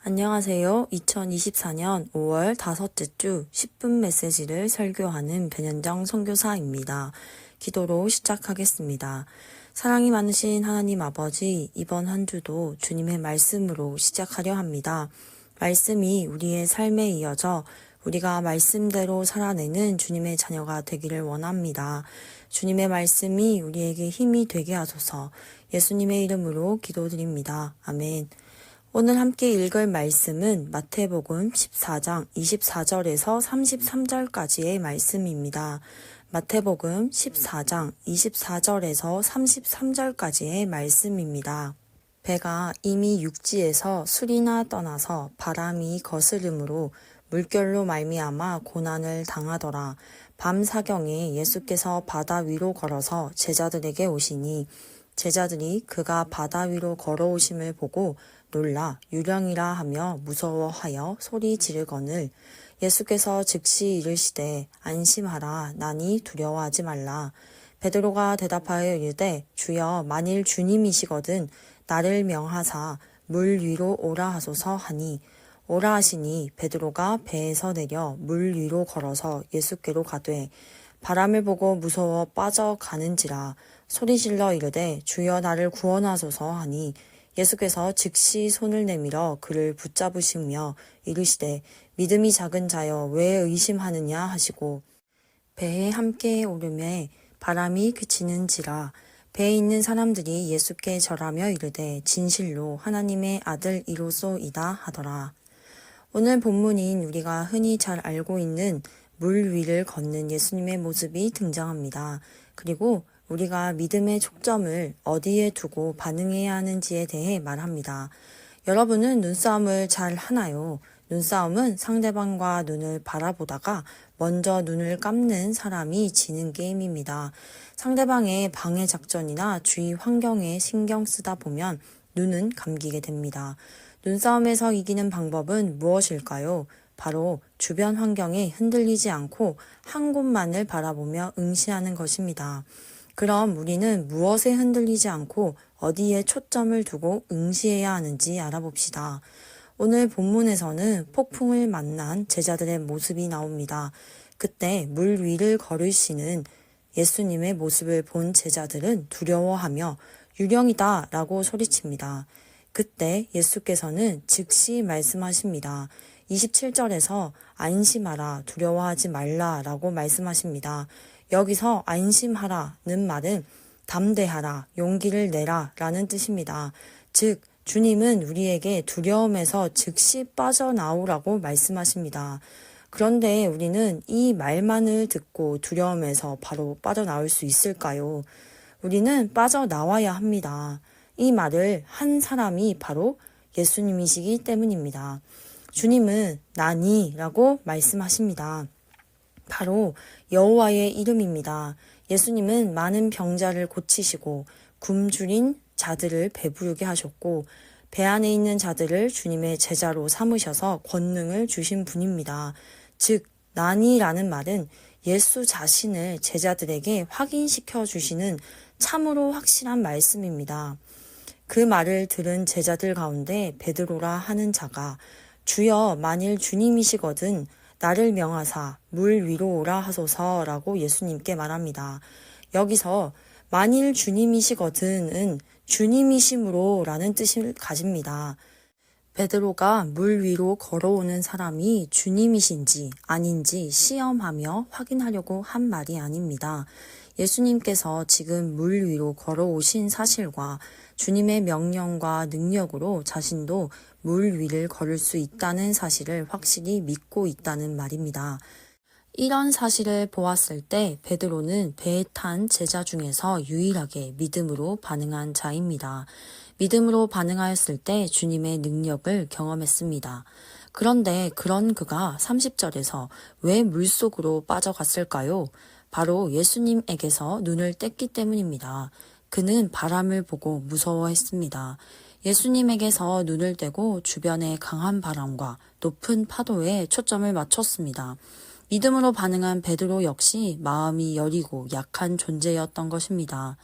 안녕하세요. 2024년 5월 다섯째 주 10분 메시지를 설교하는 변현정 선교사입니다. 기도로 시작하겠습니다. 사랑이 많으신 하나님 아버지, 이번 한 주도 주님의 말씀으로 시작하려 합니다. 말씀이 우리의 삶에 이어져 우리가 말씀대로 살아내는 주님의 자녀가 되기를 원합니다. 주님의 말씀이 우리에게 힘이 되게 하소서. 예수님의 이름으로 기도드립니다. 아멘. 오늘 함께 읽을 말씀은 마태복음 14장 24절에서 33절까지의 말씀입니다. 마태복음 14장 24절에서 33절까지의 말씀입니다. 배가 이미 육지에서 수리나 떠나서 바람이 거스름으로 물결로 말미암아 고난을 당하더라. 밤 사경에 예수께서 바다 위로 걸어서 제자들에게 오시니 제자들이 그가 바다 위로 걸어오심을 보고 놀라 유령이라 하며 무서워하여 소리 지르거늘 예수께서 즉시 이르시되 안심하라 나니 두려워하지 말라. 베드로가 대답하여 이르되 주여 만일 주님이시거든 나를 명하사 물 위로 오라 하소서 하니 오라 하시니 베드로가 배에서 내려 물 위로 걸어서 예수께로 가되 바람을 보고 무서워 빠져가는지라 소리질러 이르되 주여 나를 구원하소서 하니 예수께서 즉시 손을 내밀어 그를 붙잡으시며 이르시되 믿음이 작은 자여 왜 의심하느냐 하시고 배에 함께 오르매 바람이 그치는지라. 배에 있는 사람들이 예수께 절하며 이르되 진실로 하나님의 아들이로소이다 하더라. 오늘 본문인 우리가 흔히 잘 알고 있는 물 위를 걷는 예수님의 모습이 등장합니다. 그리고 우리가 믿음의 초점을 어디에 두고 반응해야 하는지에 대해 말합니다. 여러분은 눈싸움을 잘 하나요? 눈싸움은 상대방과 눈을 바라보다가 먼저 눈을 감는 사람이 지는 게임입니다. 상대방의 방해 작전이나 주위 환경에 신경 쓰다 보면 눈은 감기게 됩니다. 눈싸움에서 이기는 방법은 무엇일까요? 바로 주변 환경에 흔들리지 않고 한 곳만을 바라보며 응시하는 것입니다. 그럼 우리는 무엇에 흔들리지 않고 어디에 초점을 두고 응시해야 하는지 알아봅시다. 오늘 본문에서는 폭풍을 만난 제자들의 모습이 나옵니다. 그때 물 위를 걸으시는 예수님의 모습을 본 제자들은 두려워하며 유령이다 라고 소리칩니다. 그때 예수께서는 즉시 말씀하십니다. 27절에서 안심하라 두려워하지 말라 라고 말씀하십니다. 여기서 안심하라는 말은 담대하라, 용기를 내라 라는 뜻입니다. 즉 주님은 우리에게 두려움에서 즉시 빠져나오라고 말씀하십니다. 그런데 우리는 이 말만을 듣고 두려움에서 바로 빠져나올 수 있을까요? 우리는 빠져나와야 합니다. 이 말을 한 사람이 바로 예수님이시기 때문입니다. 주님은 나니라고 말씀하십니다. 바로 여호와의 이름입니다. 예수님은 많은 병자를 고치시고 굶주린 자들을 배부르게 하셨고 배 안에 있는 자들을 주님의 제자로 삼으셔서 권능을 주신 분입니다. 즉 나니라는 말은 예수 자신을 제자들에게 확인시켜 주시는 참으로 확실한 말씀입니다. 그 말을 들은 제자들 가운데 베드로라 하는 자가 주여 만일 주님이시거든 나를 명하사 물 위로 오라 하소서라고 예수님께 말합니다. 여기서 만일 주님이시거든은 주님이심으로 라는 뜻을 가집니다. 베드로가 물 위로 걸어오는 사람이 주님이신지 아닌지 시험하며 확인하려고 한 말이 아닙니다. 예수님께서 지금 물 위로 걸어오신 사실과 주님의 명령과 능력으로 자신도 물 위를 걸을 수 있다는 사실을 확실히 믿고 있다는 말입니다. 이런 사실을 보았을 때 베드로는 배에 탄 제자 중에서 유일하게 믿음으로 반응한 자입니다. 믿음으로 반응하였을 때 주님의 능력을 경험했습니다. 그런데 그런 그가 30절에서 왜 물속으로 빠져갔을까요? 바로 예수님에게서 눈을 뗐기 때문입니다. 그는 바람을 보고 무서워했습니다. 예수님에게서 눈을 떼고 주변의 강한 바람과 높은 파도에 초점을 맞췄습니다. 믿음으로 반응한 베드로 역시 마음이 여리고 약한 존재였던 것입니다.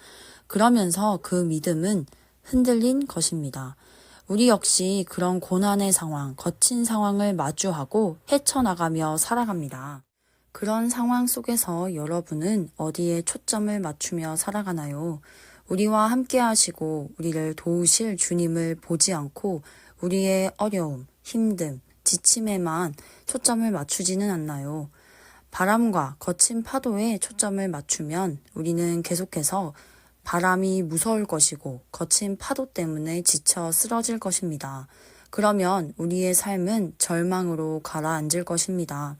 그러면서 그 믿음은 흔들린 것입니다. 우리 역시 그런 고난의 상황, 거친 상황을 마주하고 헤쳐나가며 살아갑니다. 그런 상황 속에서 여러분은 어디에 초점을 맞추며 살아가나요? 우리와 함께 하시고 우리를 도우실 주님을 보지 않고 우리의 어려움, 힘듦, 지침에만 초점을 맞추지는 않나요? 바람과 거친 파도에 초점을 맞추면 우리는 계속해서 바람이 무서울 것이고 거친 파도 때문에 지쳐 쓰러질 것입니다. 그러면 우리의 삶은 절망으로 가라앉을 것입니다.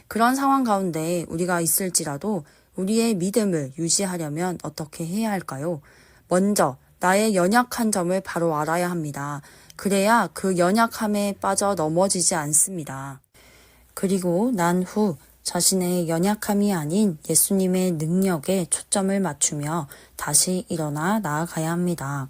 그런 상황 가운데 우리가 있을지라도 우리의 믿음을 유지하려면 어떻게 해야 할까요? 먼저 나의 연약한 점을 바로 알아야 합니다. 그래야 그 연약함에 빠져 넘어지지 않습니다. 그리고 난 후 자신의 연약함이 아닌 예수님의 능력에 초점을 맞추며 다시 일어나 나아가야 합니다.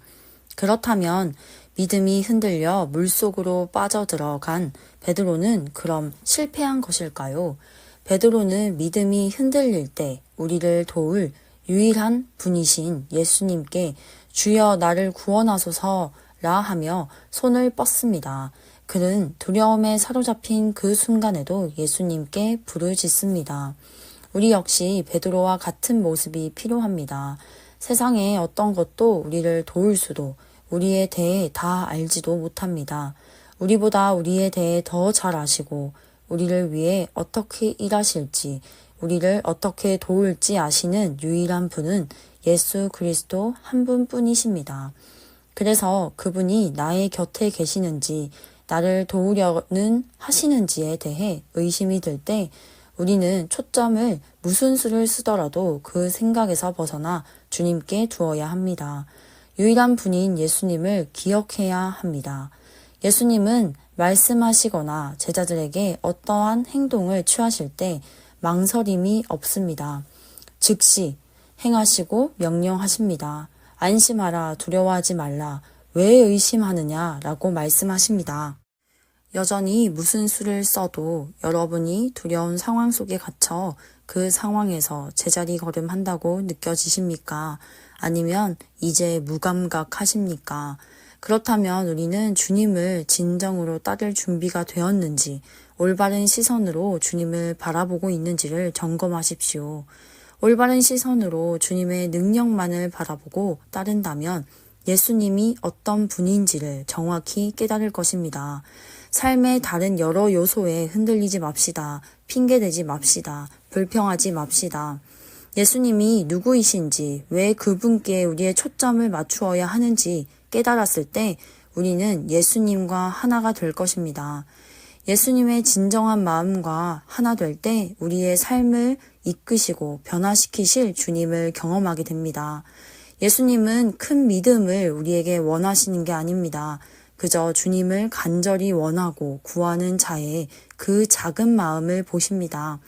그렇다면 믿음이 흔들려 물속으로 빠져들어간 베드로는 그럼 실패한 것일까요? 베드로는 믿음이 흔들릴 때 우리를 도울 유일한 분이신 예수님께 주여 나를 구원하소서라 하며 손을 뻗습니다. 그는 두려움에 사로잡힌 그 순간에도 예수님께 부르짖습니다. 우리 역시 베드로와 같은 모습이 필요합니다. 세상에 어떤 것도 우리를 도울 수도 우리에 대해 다 알지도 못합니다. 우리보다 우리에 대해 더 잘 아시고 우리를 위해 어떻게 일하실지 우리를 어떻게 도울지 아시는 유일한 분은 예수 그리스도 한 분뿐이십니다. 그래서 그분이 나의 곁에 계시는지 나를 도우려는 하시는지에 대해 의심이 들 때 우리는 초점을 무슨 수를 쓰더라도 그 생각에서 벗어나 주님께 두어야 합니다. 유일한 분인 예수님을 기억해야 합니다. 예수님은 말씀하시거나 제자들에게 어떠한 행동을 취하실 때 망설임이 없습니다. 즉시 행하시고 명령하십니다. 안심하라, 두려워하지 말라. 왜 의심하느냐라고 말씀하십니다. 여전히 무슨 수를 써도 여러분이 두려운 상황 속에 갇혀 그 상황에서 제자리 걸음한다고 느껴지십니까? 아니면 이제 무감각하십니까? 그렇다면 우리는 주님을 진정으로 따를 준비가 되었는지 올바른 시선으로 주님을 바라보고 있는지를 점검하십시오. 올바른 시선으로 주님의 능력만을 바라보고 따른다면 예수님이 어떤 분인지를 정확히 깨달을 것입니다. 삶의 다른 여러 요소에 흔들리지 맙시다. 핑계대지 맙시다. 불평하지 맙시다. 예수님이 누구이신지, 왜 그분께 우리의 초점을 맞추어야 하는지 깨달았을 때 우리는 예수님과 하나가 될 것입니다. 예수님의 진정한 마음과 하나 될 때 우리의 삶을 이끄시고 변화시키실 주님을 경험하게 됩니다. 예수님은 큰 믿음을 우리에게 원하시는 게 아닙니다. 그저 주님을 간절히 원하고 구하는 자의 그 작은 마음을 보십니다.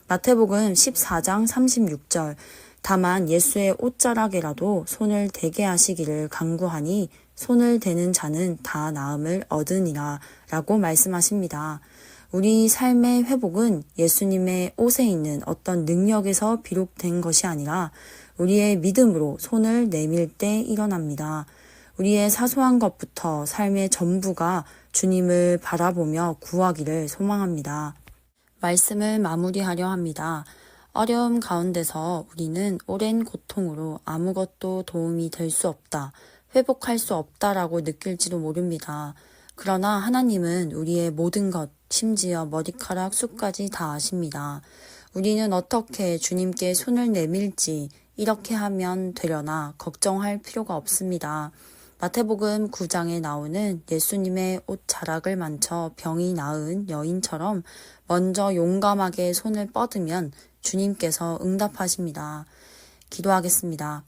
마태복음 14장 36절 다만 예수의 옷자락에라도 손을 대게 하시기를 간구하니 손을 대는 자는 다 나음을 얻으니라 라고 말씀하십니다. 우리 삶의 회복은 예수님의 옷에 있는 어떤 능력에서 비롯된 것이 아니라 우리의 믿음으로 손을 내밀 때 일어납니다. 우리의 사소한 것부터 삶의 전부가 주님을 바라보며 구하기를 소망합니다. 말씀을 마무리하려 합니다. 어려움 가운데서 우리는 오랜 고통으로 아무것도 도움이 될 수 없다, 회복할 수 없다라고 느낄지도 모릅니다. 그러나 하나님은 우리의 모든 것, 심지어 머리카락 숱까지 다 아십니다. 우리는 어떻게 주님께 손을 내밀지 이렇게 하면 되려나 걱정할 필요가 없습니다. 마태복음 9장에 나오는 예수님의 옷 자락을 만져 병이 나은 여인처럼 먼저 용감하게 손을 뻗으면 주님께서 응답하십니다. 기도하겠습니다.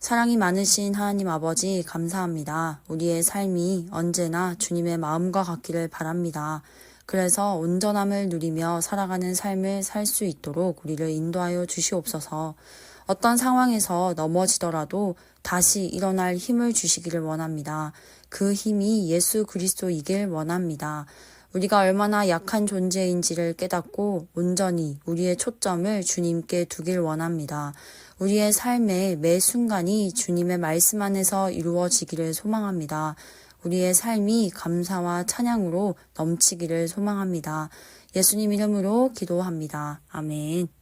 사랑이 많으신 하나님 아버지 감사합니다. 우리의 삶이 언제나 주님의 마음과 같기를 바랍니다. 그래서 온전함을 누리며 살아가는 삶을 살 수 있도록 우리를 인도하여 주시옵소서. 어떤 상황에서 넘어지더라도 다시 일어날 힘을 주시기를 원합니다. 그 힘이 예수 그리스도이길 원합니다. 우리가 얼마나 약한 존재인지를 깨닫고 온전히 우리의 초점을 주님께 두길 원합니다. 우리의 삶의 매 순간이 주님의 말씀 안에서 이루어지기를 소망합니다. 우리의 삶이 감사와 찬양으로 넘치기를 소망합니다. 예수님 이름으로 기도합니다. 아멘.